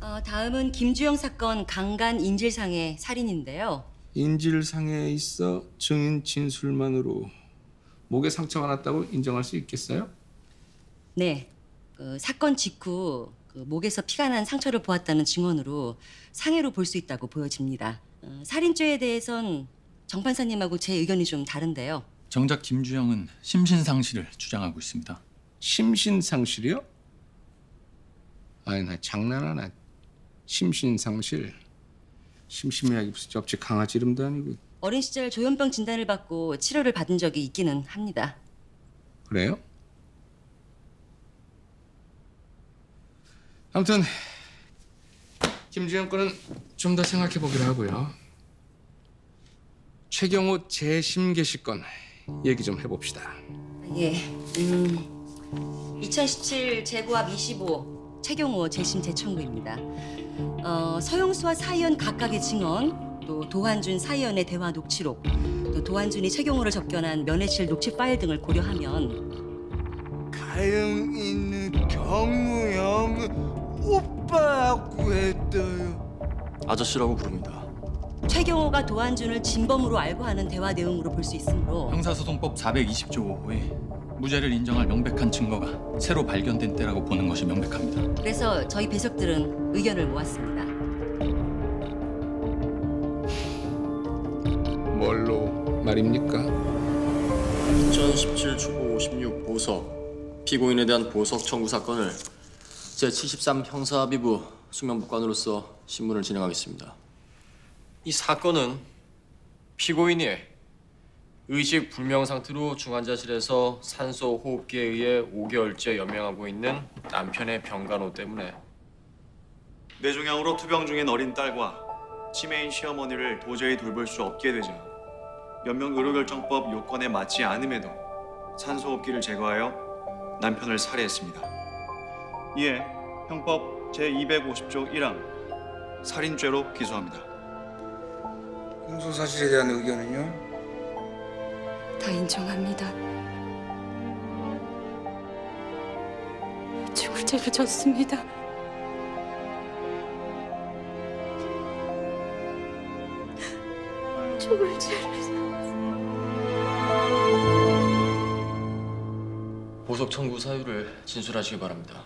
다음은 김주영 사건 강간 인질상해 살인인데요. 인질상에 있어 증인 진술만으로 목에 상처가 났다고 인정할 수 있겠어요? 네, 사건 직후 목에서 피가 난 상처를 보았다는 증언으로 상해로 볼 수 있다고 보여집니다. 살인죄에 대해선 정 판사님하고 제 의견이 좀 다른데요. 정작 김주영은 심신상실을 주장하고 있습니다. 심신상실이요? 아니 나 장난하나. 심신상실. 심심해하기 무슨 옆집 강아지 이름도 아니고. 어린 시절 조현병 진단을 받고 치료를 받은 적이 있기는 합니다. 그래요? 아무튼 김주영 건은 좀 더 생각해 보기로 하고요. 최경호 재심 개시 건 얘기 좀 해봅시다. 예, 2017 재고합 25 최경호 재심 재청구입니다. 서영수와 사의원 각각의 증언, 또 도한준 사의원의 대화 녹취록, 또 도한준이 최경호를 접견한 면회실 녹취 파일 등을 고려하면 가영 있는 경무 형 오빠라고 했어요. 아저씨라고 부릅니다. 최경호가 도한준을 진범으로 알고 하는 대화 내용으로 볼 수 있으므로 형사소송법 420조 5호에 무죄를 인정할 명백한 증거가 새로 발견된 때라고 보는 것이 명백합니다. 그래서 저희 배석들은 의견을 모았습니다. 뭘로 말입니까? 2017 추보 56 보석 피고인에 대한 보석 청구 사건을 제73 형사합의부 수명법관으로서 신문을 진행하겠습니다. 이 사건은 피고인이 의식 불명 상태로 중환자실에서 산소 호흡기에 의해 5개월째 연명하고 있는 남편의 병간호 때문에 뇌종양으로 투병 중인 어린 딸과 치매인 시어머니를 도저히 돌볼 수 없게 되자 연명 의료결정법 요건에 맞지 않음에도 산소호흡기를 제거하여 남편을 살해했습니다. 이에 형법 제250조 1항 살인죄로 기소합니다. 공소 사실에 대한 의견은요? 다 인정합니다. 죽을 죄를 졌습니다. 죽을 죄를 보석 청구 사유를 진술하시기 바랍니다.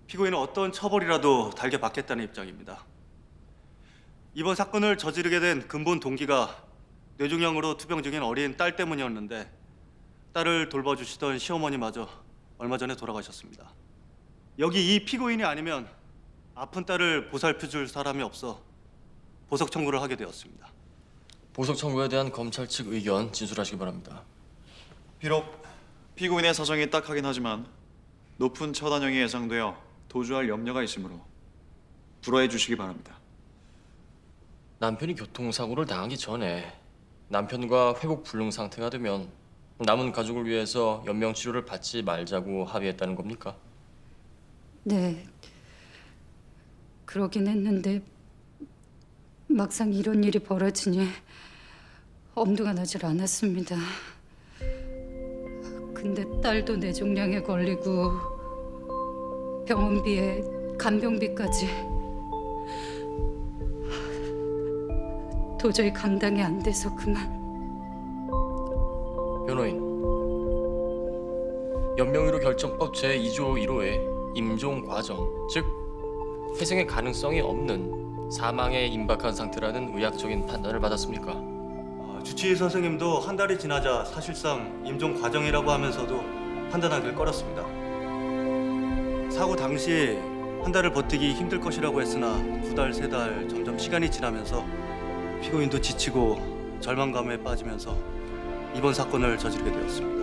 피고인은 어떤 처벌이라도 달게 받겠다는 입장입니다. 이번 사건을 저지르게 된 근본 동기가 뇌종양으로 투병 중인 어린 딸 때문이었는데 딸을 돌봐주시던 시어머니마저 얼마 전에 돌아가셨습니다. 여기 이 피고인이 아니면 아픈 딸을 보살펴줄 사람이 없어 보석 청구를 하게 되었습니다. 보석 청구에 대한 검찰 측 의견 진술하시기 바랍니다. 비록 피고인의 사정이 딱하긴 하지만 높은 처단형이 예상되어 도주할 염려가 있으므로 불허해 주시기 바랍니다. 남편이 교통사고를 당하기 전에 남편과 회복 불능 상태가 되면 남은 가족을 위해서 연명 치료를 받지 말자고 합의했다는 겁니까? 네, 그러긴 했는데 막상 이런 일이 벌어지니 엄두가 나질 않았습니다. 근데 딸도 뇌종양에 걸리고 병원비에 간병비까지 도저히 감당이 안 돼서 그만. 변호인, 연명의료 결정법 제2조 1호의 임종 과정, 즉 회생의 가능성이 없는 사망에 임박한 상태라는 의학적인 판단을 받았습니까? 주치의 선생님도 한 달이 지나자 사실상 임종 과정이라고 하면서도 판단하기를 꺼렸습니다. 사고 당시 한 달을 버티기 힘들 것이라고 했으나 2달, 3달 점점 시간이 지나면서 피고인도 지치고 절망감에 빠지면서 이번 사건을 저지르게 되었습니다.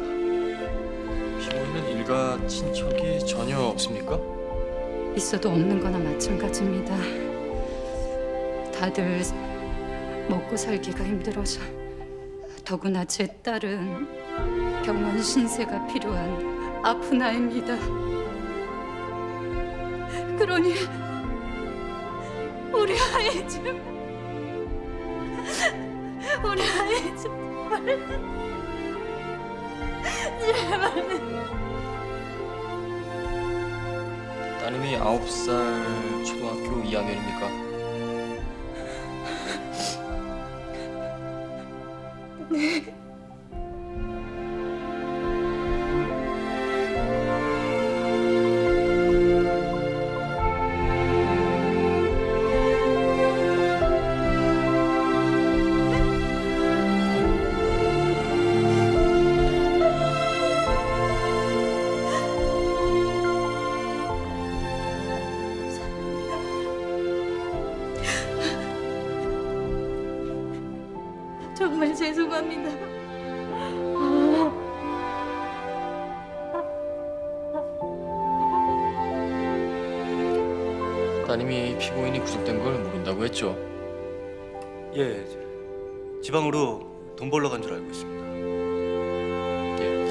피고인은 일가 친척이 전혀 없습니까? 있어도 없는 거나 마찬가지입니다. 다들 먹고 살기가 힘들어서. 더구나 제 딸은 병원 신세가 필요한 아픈 아이입니다. 그러니 우리 아이 좀 우리 아이 좀 따님이 9살 초등학교 2학년입니까? 정말 죄송합니다. 따님이 피고인이 구속된 걸 모른다고 했죠? 예, 지방으로 돈 벌러 간 줄 알고 있습니다. 예.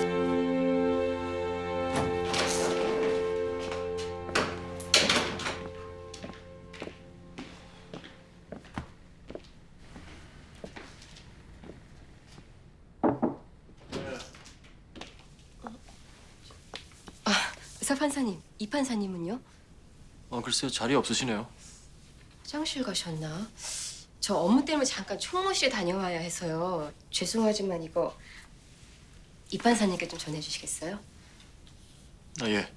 서 판사님, 이 판사님은요? 글쎄요, 자리 없으시네요. 화장실 가셨나? 저 업무 때문에 잠깐 총무실 다녀와야 해서요. 죄송하지만 이거 이 판사님께 좀 전해주시겠어요? 아, 예.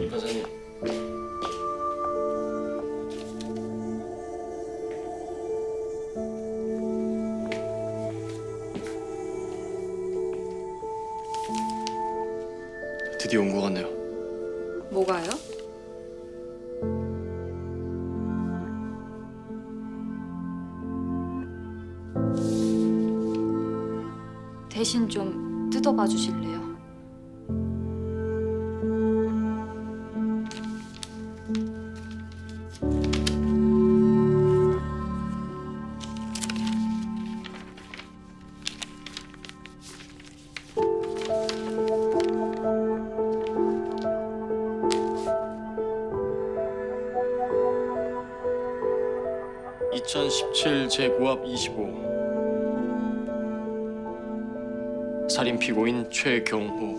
판사님. 드디어 온 것 같네요. 뭐가요? 대신 좀 뜯어봐 주실래요? (2017) 제9합 25 살인 피고인 최경호,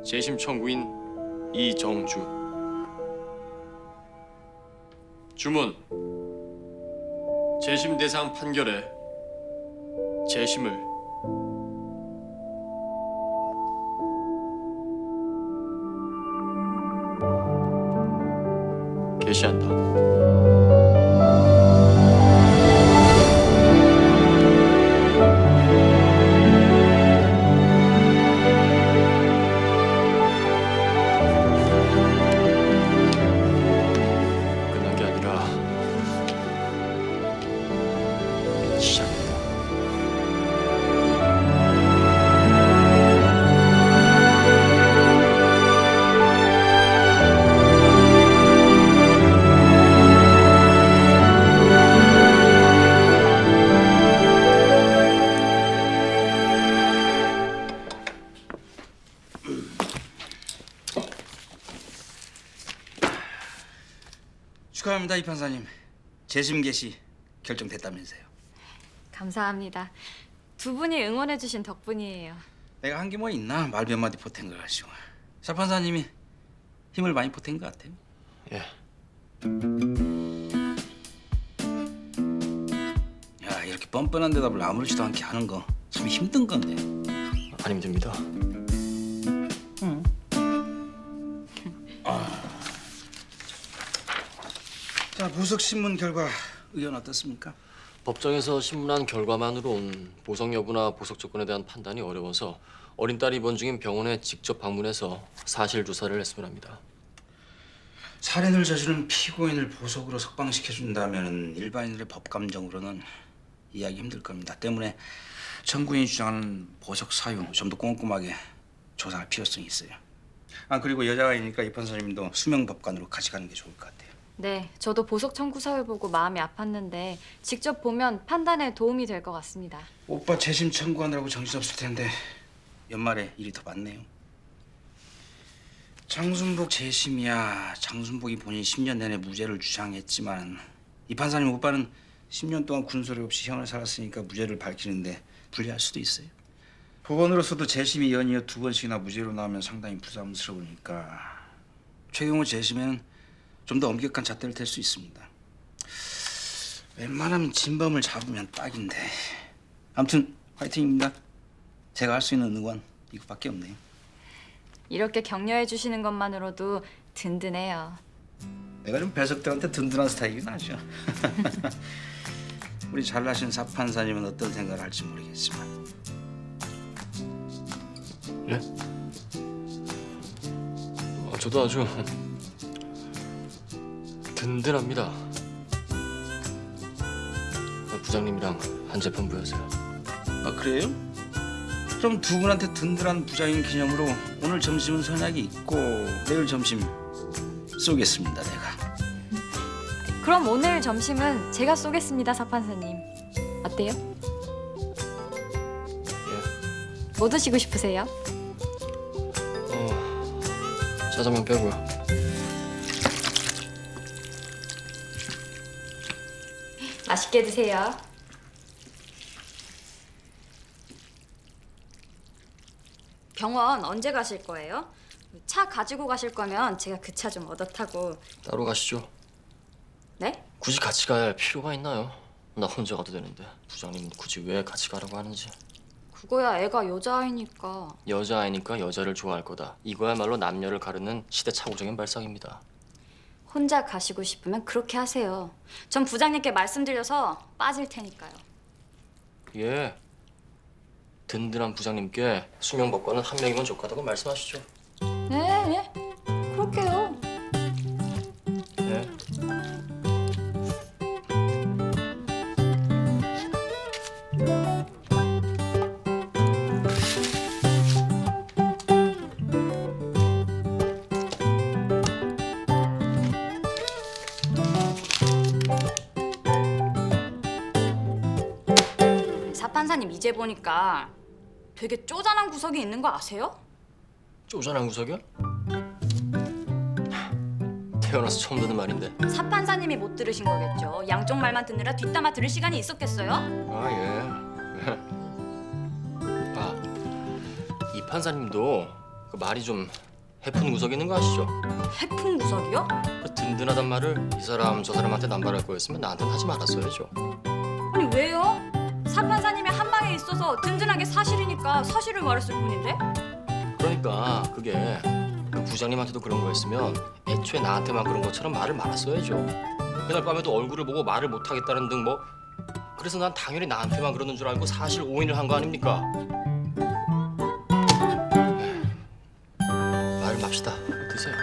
재심 청구인 이정주. 주문. 재심 대상 판결에 재심을 개시한다. 끝난 게 아니라 시작이다. 축하합니다, 이 판사님. 재심 개시 결정됐다면서요. 감사합니다. 두 분이 응원해주신 덕분이에요. 내가 한 게 뭐 있나? 말 몇 마디 보탠 걸 가지고. 사 판사님이 힘을 많이 보탠 것 같아요. 예. 야, 이렇게 뻔뻔한 대답을 아무렇지도 않게 하는 거 참 힘든 건데. 안 힘듭니다. 자, 보석 신문 결과 의견 어떻습니까? 법정에서 신문한 결과만으론 보석 여부나 보석 조건에 대한 판단이 어려워서 어린 딸이 입원 중인 병원에 직접 방문해서 사실 조사를 했으면 합니다. 살인을 저지른 피고인을 보석으로 석방시켜준다면 일반인들의 법 감정으로는 이해하기 힘들 겁니다. 때문에 청구인이 주장하는 보석 사유 좀 더 꼼꼼하게 조사할 필요성이 있어요. 아, 그리고 여자아이니까 이 판사님도 수명 법관으로 같이 가는 게 좋을 것 같아요. 네, 저도 보석 청구 사유 보고 마음이 아팠는데 직접 보면 판단에 도움이 될 것 같습니다. 오빠 재심 청구하느라고 정신없을 텐데 연말에 일이 더 많네요. 장순복 재심이야. 장순복이 본인 10년 내내 무죄를 주장했지만 이 판사님 오빠는 10년 동안 군소리 없이 형을 살았으니까 무죄를 밝히는데 불리할 수도 있어요. 법원으로서도 재심이 연이어 2번씩이나 무죄로 나오면 상당히 부담스러우니까 최경호 재심에는 좀 더 엄격한 잣대를 댈 수 있습니다. 웬만하면 진범을 잡으면 딱인데. 아무튼 화이팅입니다. 제가 할 수 있는 응원 이것밖에 없네요. 이렇게 격려해 주시는 것만으로도 든든해요. 내가 좀 배석대한테 든든한 스타일이긴 하죠. 우리 잘나신 사판사님은 어떤 생각을 할지 모르겠지만 예? 저도 아주 든든합니다. 부장님이랑 한 재판 부여서요. 아 그래요? 그럼 두 분한테 든든한 부장님 기념으로 오늘 점심은 선약이 있고 내일 점심 쏘겠습니다 내가. 그럼 오늘 점심은 제가 쏘겠습니다, 사판사님. 어때요? 예. 뭐 드시고 싶으세요? 짜장면 빼고요. 맛있게 드세요. 병원 언제 가실 거예요? 차 가지고 가실 거면 제가 그 차 좀 얻어 타고. 따로 가시죠. 네? 굳이 같이 가야 할 필요가 있나요? 나 혼자 가도 되는데 부장님은 굳이 왜 같이 가라고 하는지. 그거야 애가 여자아이니까. 여자아이니까 여자를 좋아할 거다. 이거야말로 남녀를 가르는 시대착오적인 발상입니다. 혼자 가시고 싶으면 그렇게 하세요. 전 부장님께 말씀드려서 빠질 테니까요. 예. 든든한 부장님께 수명법관은 한 명이면 족하다고 말씀하시죠. 네, 네. 그럴게요. 네. 사판사님 이제 보니까 되게 쪼잔한 구석이 있는 거 아세요? 쪼잔한 구석이요? 태어나서 처음 듣는 말인데. 사판사님이 못 들으신 거겠죠. 양쪽 말만 듣느라 뒷담화 들을 시간이 있었겠어요? 아 예. 아, 이 판사님도 그 말이 좀 해픈 구석이 있는 거 아시죠? 해픈 구석이요? 그 든든하단 말을 이 사람 저 사람한테 남발할 거였으면 나한테는 하지 말았어야죠. 아니 왜요? 사판사님이 한 방에 있어서 든든하게 사실이니까 사실을 말했을 뿐인데? 그러니까 그게 그 부장님한테도 그런 거였으면 애초에 나한테만 그런 것처럼 말을 말았어야죠. 그날 밤에도 얼굴을 보고 말을 못 하겠다는 등 뭐. 그래서 난 당연히 나한테만 그러는 줄 알고 사실 오인을 한 거 아닙니까? 말을 맙시다. 드세요.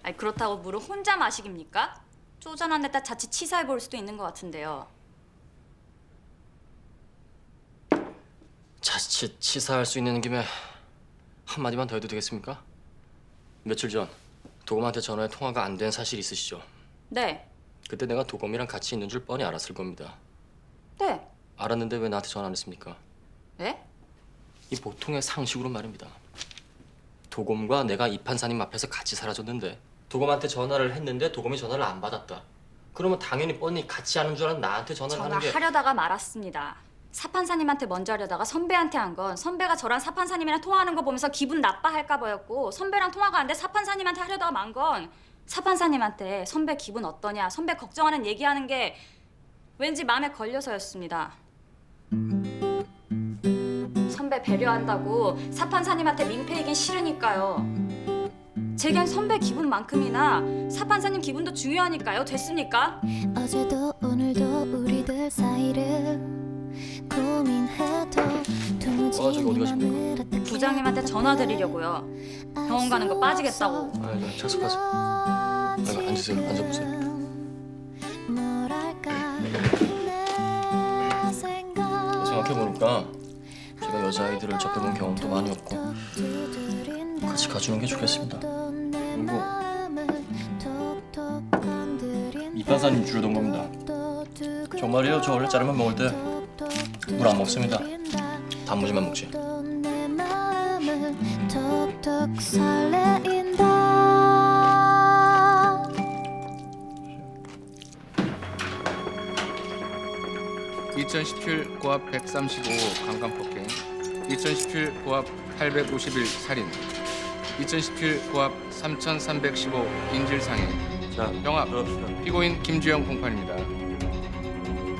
아니 그렇다고 물을 혼자 마시깁니까? 쪼잔한 데다 자칫 치사해 보일 수도 있는 것 같은데요. 자칫 치사할 수 있는 김에 한마디만 더 해도 되겠습니까? 며칠 전 도검한테 전화해 통화가 안 된 사실 있으시죠? 네. 그때 내가 도검이랑 같이 있는 줄 뻔히 알았을 겁니다. 네. 알았는데 왜 나한테 전화 안 했습니까? 네? 이 보통의 상식으로 말입니다. 도검과 내가 이 판사님 앞에서 같이 사라졌는데 도검한테 전화를 했는데 도검이 전화를 안 받았다. 그러면 당연히 뻔히 같이 하는 줄 아는 나한테 전화를 하는 게. 전화하려다가 말았습니다. 사판사님한테 먼저 하려다가 선배한테 한 건 선배가 저랑 사판사님이랑 통화하는 거 보면서 기분 나빠할까 봐였고, 선배랑 통화가 안 돼 사판사님한테 하려다가 만 건 사판사님한테 선배 기분 어떠냐, 선배 걱정하는 얘기하는 게 왠지 마음에 걸려서였습니다. 선배 배려한다고 사판사님한테 민폐이긴 싫으니까요. 제겐 선배 기분만큼이나 사판사님 기분도 중요하니까요. 됐습니까? 어제도 오늘도 우리들 사이를 고민해도 도무지 저기 어디 가십니까? 부장님한테 전화 드리려고요. 병원 가는 거 빠지겠다고. 네, 착석하세요. 앉으세요. 앉아보세요. 생각해보니까 제가 여자아이들을 접해본 경험도 많이 없고 같이 가주는 게 좋겠습니다. 그리고 이판사님 주려던 겁니다. 정말이에요? 저 원래 짜장면 먹을 때 물 안 먹습니다. 단무지만 먹지. 내 마음을 톡톡 설레인다. 2017 고압 135 강간폭행, 2017 고압 851 살인, 2017 고압 3315 인질상해. 자, 병합 들어갑시다. 피고인 김주영 공판입니다.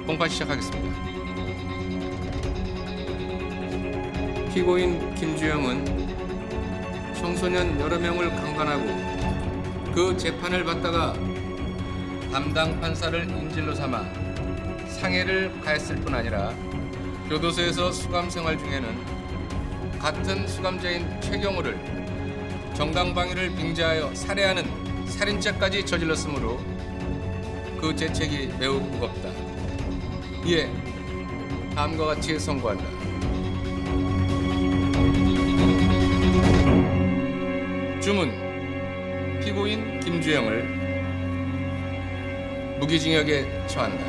공판 시작하겠습니다. 피고인 김주영은 청소년 여러 명을 강간하고 그 재판을 받다가 담당 판사를 인질로 삼아 상해를 가했을 뿐 아니라 교도소에서 수감 생활 중에는 같은 수감자인 최경우를 정당방위를 빙자하여 살해하는 살인죄까지 저질렀으므로 그 죄책이 매우 무겁다. 이에 다음과 같이 선고한다. 주문, 피고인 김주영을 무기징역에 처한다.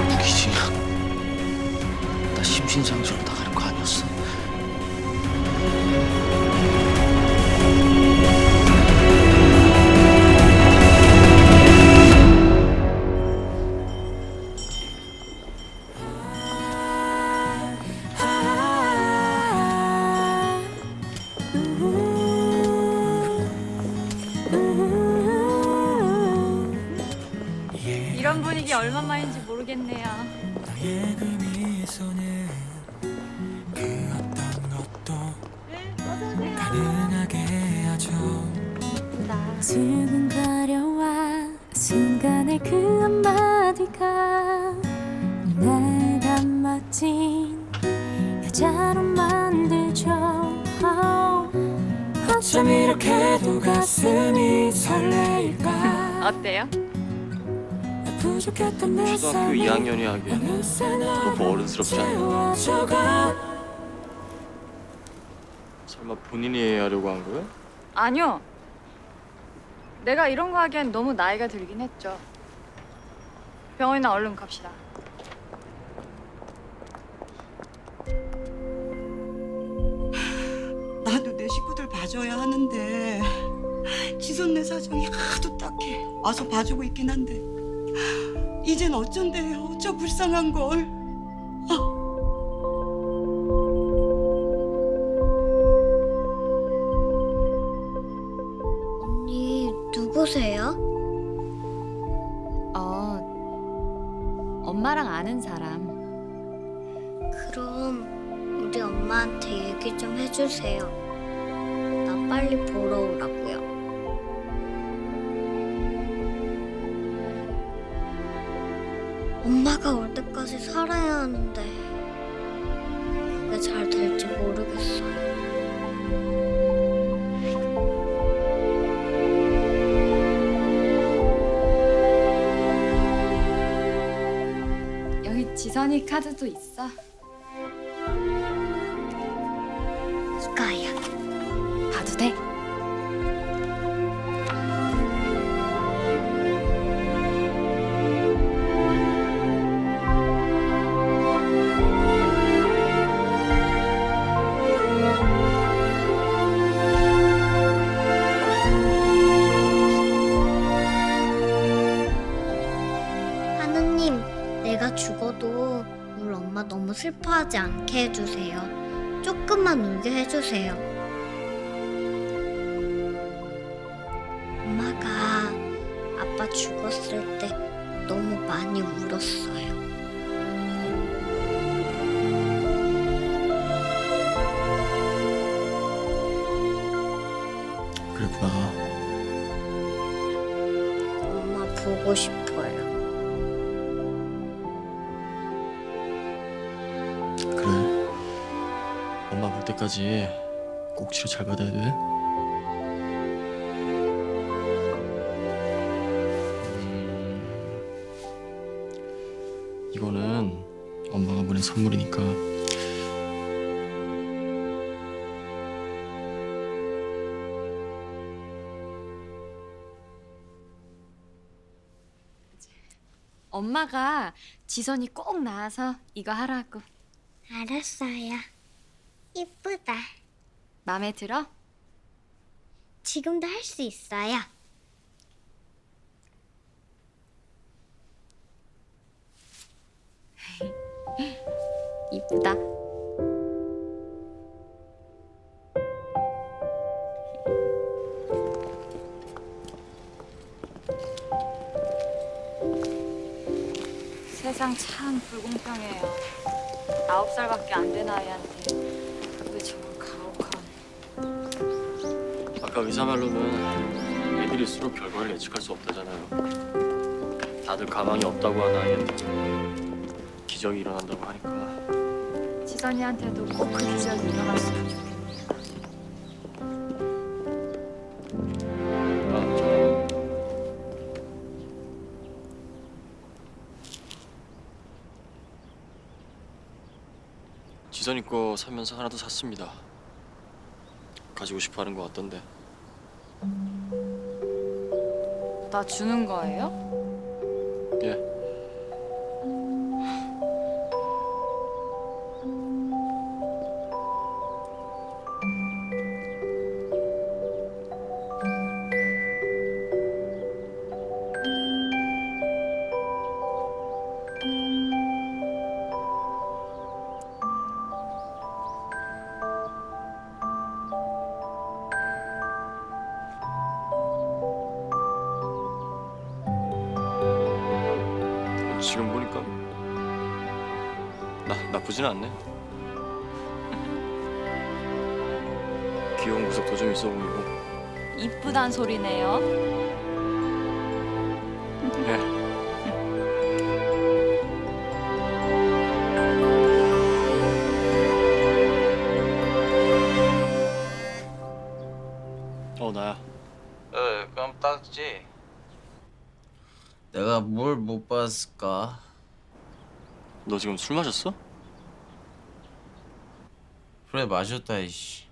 무기징역. 나 심신상정으로 나가는 거 아니었어? 이런 분위기 얼마만인지 모르겠네요. 두근거려와 순간의 그 한마디가 날 멋진 여자로 만들죠. 어쩜 이렇게도 가슴이 설레일까. 어때요? 부족했던 내 초등학교 2학년이 하기엔 너무 어른스럽지 않나요? 설마 본인이 하려고 한 거예요? 아니요. 내가 이런 거 하기엔 너무 나이가 들긴 했죠. 병원이나 얼른 갑시다. 나도 내 식구들 봐줘야 하는데 지선네 사정이 하도 딱해. 와서 봐주고 있긴 한데 이젠 어쩐대요. 저 불쌍한 걸. 언니 누구세요? 엄마랑 아는 사람. 그럼 우리 엄마한테 얘기 좀 해주세요. 나 빨리 보러 오라고요. 엄마가 올 때까지 살아야 하는데 그게 잘 될지 모르겠어요. 여기 지선이 카드도 있어. 이거요. 봐도 돼? 하느님, 내가 죽어도 우리 엄마 너무 슬퍼하지 않게 해주세요. 조금만 울게 해주세요. 엄마가 아빠 죽었을 때 너무 많이 울었어요. 그랬구나. 엄마 보고 싶어요. 그래. 엄마 볼 때까지 꼭 치료 잘 받아야 돼. 이거는 엄마가 보낸 선물이니까. 엄마가 지선이 꼭 나와서 이거 하라고. 알았어요. 이쁘다. 마음에 들어? 지금도 할 수 있어요. 이쁘다. 세상 참 불공평해요. 9살밖에 안 된 아이한테 왜 저런 가혹한. 아까 의사 말로는 애들일수록 결과를 예측할 수 없다잖아요. 다들 가망이 없다고 하는 아이한테 기적이 일어난다고 하니까. 지선이한테도 꼭 그 기적이 일어났으면 좋겠네요. 아, 저 지선이 거 사면서 하나 더 샀습니다. 가지고 싶어 하는 것 같던데. 나 주는 거예요? 예. 지금 보니까 나쁘진 않네. 귀여운 구석도 좀 있어 보이고. 이쁘단 소리네요. 예. 나야. 깜빡지. 내가 뭘 못 봤을까? 너 지금 술 마셨어? 그래 마셨다 이씨.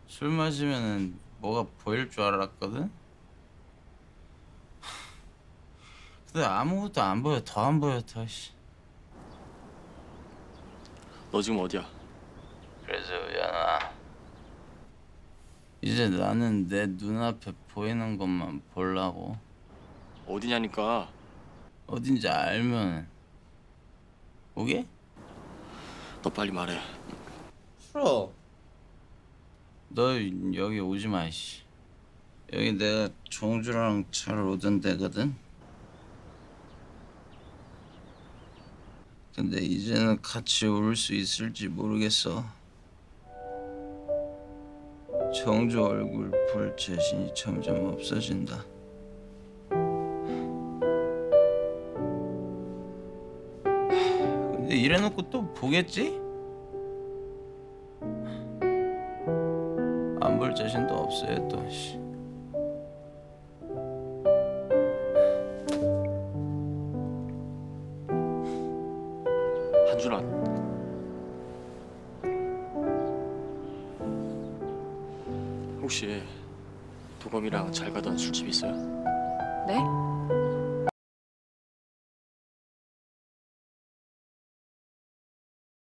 술 마시면은 뭐가 보일 줄 알았거든. 근데 아무것도 안 보여. 더 안 보여 더. 씨. 너 지금 어디야? 그래서 연아. 이제 나는 내 눈앞에 보이는 것만 보려고. 어디냐니까. 어딘지 알면 오게? 너 빨리 말해. 싫어. 너 여기 오지 마, 씨. 여기 내가 정주랑 잘 오던 데거든. 근데 이제는 같이 올 수 있을지 모르겠어. 정주 얼굴 볼 자신이 점점 없어진다. 근데 이래놓고 또 보겠지? 안 볼 자신도 없어요 또. 씨. 한준아. 혹시 도검이랑 잘 가던 술집 있어요? 네?